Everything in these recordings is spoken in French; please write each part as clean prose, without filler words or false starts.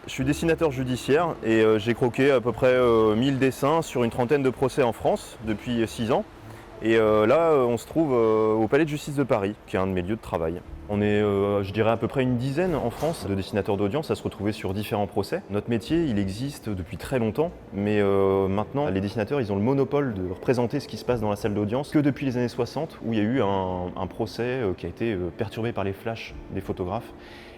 Je suis dessinateur judiciaire et j'ai croqué à peu près 1000 dessins sur une trentaine de procès en France depuis 6 ans. Et là, on se trouve au Palais de Justice de Paris, qui est un de mes lieux de travail. On est, je dirais, à peu près une dizaine en France de dessinateurs d'audience à se retrouver sur différents procès. Notre métier, il existe depuis très longtemps, mais maintenant, les dessinateurs, ils ont le monopole de représenter ce qui se passe dans la salle d'audience que depuis les années 60, où il y a eu un procès qui a été perturbé par les flashs des photographes.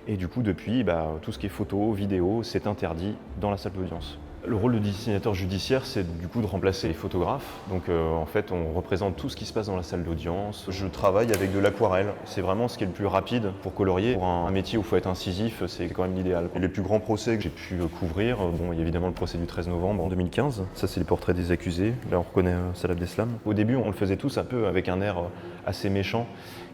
Et du coup, depuis, tout ce qui est photo, vidéo, c'est interdit dans la salle d'audience. Le rôle de dessinateur judiciaire, c'est du coup de remplacer les photographes. Donc en fait, on représente tout ce qui se passe dans la salle d'audience. Je travaille avec de l'aquarelle. C'est vraiment ce qui est le plus rapide pour colorier. Pour un métier où il faut être incisif, c'est quand même l'idéal. Les plus grands procès que j'ai pu couvrir, bon, il y a évidemment le procès du 13 novembre en 2015. Ça, c'est les portraits des accusés. Là, on reconnaît Salah Abdeslam. Au début, on le faisait tous un peu avec un air assez méchant.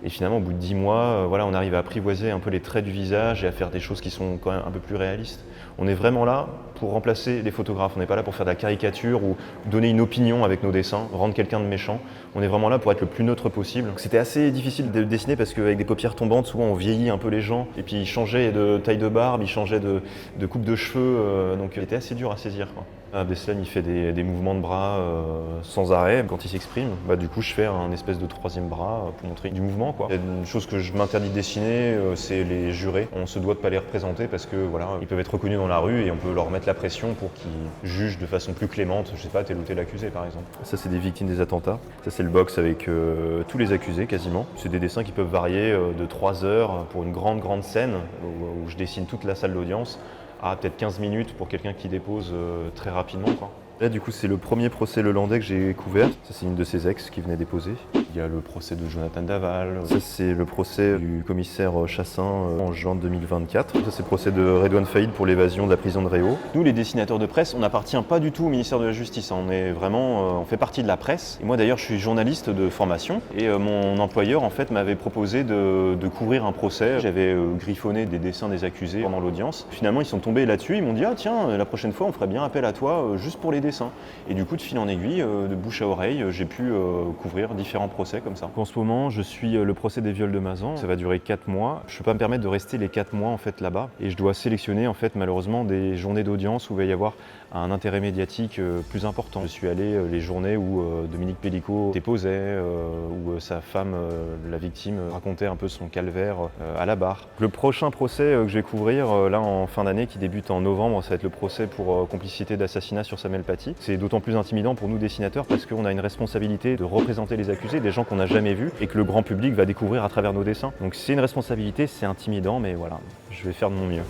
Et finalement, au bout de 10 mois, voilà, on arrive à apprivoiser un peu les traits du visage et à faire des choses qui sont quand même un peu plus réalistes. On est vraiment là pour remplacer les photographes. On n'est pas là pour faire de la caricature ou donner une opinion avec nos dessins, rendre quelqu'un de méchant. On est vraiment là pour être le plus neutre possible. C'était assez difficile de dessiner parce qu'avec des paupières tombantes, souvent on vieillit un peu les gens. Et puis ils changeaient de taille de barbe, ils changeaient de coupe de cheveux. Donc il était assez dur à saisir, quoi. Abdeslam, il fait des mouvements de bras sans arrêt quand il s'exprime. Du coup, je fais un espèce de troisième bras pour montrer du mouvement, quoi. Il y a une chose que je m'interdis de dessiner, c'est les jurés. On se doit de pas les représenter parce que voilà, ils peuvent être reconnus dans la rue et on peut leur mettre la pression pour qu'ils jugent de façon plus clémente, je sais pas, tel ou tel accusé par exemple. Ça, c'est des victimes des attentats. Ça, c'est le box avec tous les accusés quasiment. C'est des dessins qui peuvent varier de 3 heures pour une grande scène où je dessine toute la salle d'audience à peut-être 15 minutes pour quelqu'un qui dépose très rapidement, quoi. Là, du coup, c'est le premier procès lelandais que j'ai couvert. Ça, c'est une de ses ex qui venait déposer. Il y a le procès de Jonathan Daval. Ça, c'est le procès du commissaire Chassin en juin 2024. Ça, c'est le procès de Redouane Faïd pour l'évasion de la prison de Réau. Nous, les dessinateurs de presse, on n'appartient pas du tout au ministère de la Justice. On est vraiment, on fait partie de la presse. Et moi, d'ailleurs, je suis journaliste de formation. Et mon employeur, en fait, m'avait proposé de couvrir un procès. J'avais griffonné des dessins des accusés pendant l'audience. Finalement, ils sont tombés là-dessus. Ils m'ont dit, ah tiens, la prochaine fois, on ferait bien appel à toi juste pour les dessins. Et du coup, de fil en aiguille, de bouche à oreille, j'ai pu couvrir différents procès comme ça. En ce moment, je suis le procès des viols de Mazan. Ça va durer 4 mois. Je ne peux pas me permettre de rester les 4 mois en fait là-bas. Et je dois sélectionner en fait malheureusement des journées d'audience où il va y avoir un intérêt médiatique plus important. Je suis allé les journées où Dominique Pellicot déposait, où sa femme, la victime, racontait un peu son calvaire à la barre. Le prochain procès que je vais couvrir là en fin d'année, qui débute en novembre, ça va être le procès pour complicité d'assassinat sur Samuel Paty. C'est d'autant plus intimidant pour nous dessinateurs parce qu'on a une responsabilité de représenter les accusés, des gens qu'on n'a jamais vus et que le grand public va découvrir à travers nos dessins. Donc c'est une responsabilité, c'est intimidant, mais voilà, je vais faire de mon mieux.